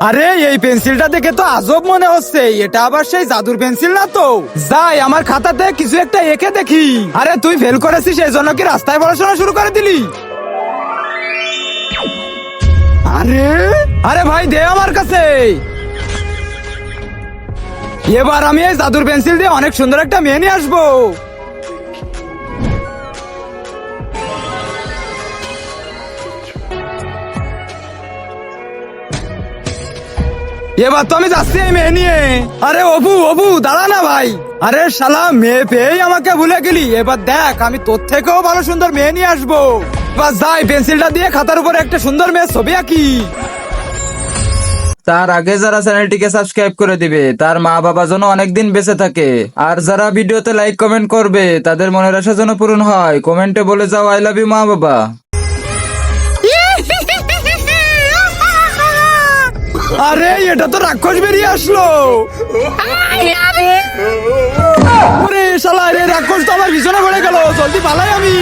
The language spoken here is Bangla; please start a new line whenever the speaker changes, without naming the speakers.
আরে এই পেন্সিলটা দেখে তো আজব মনে হচ্ছে, এটা আবার সেই জাদুর পেন্সিল না তো? যাই আমার খাতাতে কিছু একটা এঁকে দেখি। আরে তুই ফেল করেছিস এই জন্য কি রাস্তায় পড়াশোনা শুরু করে দিলি? আরে আরে ভাই দে আমার কাছে। এবার আমি এই জাদুর পেন্সিল দিয়ে অনেক সুন্দর একটা মেয়ে নিয়ে আসবো। এবার তো আমি যাচ্ছি এই মেয়ে নিয়ে। আরে অপু অপু দাঁড়া না ভাই। আরে শালা মেয়ে পেয়েই আমাকে ভুলে গেলি। এবার দেখ আমি তোর থেকেও ভালো সুন্দর মেয়ে নিয়ে আসবো। এবার যাই পেন্সিলটা দিয়ে খাতার উপরে একটা সুন্দর মেয়ে ছবি আঁকি।
তার আগে যারা চ্যানেলটিকে সাবস্ক্রাইব করে দিবে তার মা বাবা যেন অনেকদিন বেঁচে থাকে, আর যারা ভিডিওতে লাইক কমেন্ট করবে তাদের মনের আশা যেন পূরণ হয়, কমেন্টে বলে যাও আই লাভ ইউ মা বাবা।
আরে এটা তো রাক্ষস বেরিয়ে আসলো। ওরে শালা রে রাক্ষস তো আমার পিছনে পড়ে গেল, জলদি পালাই আমি।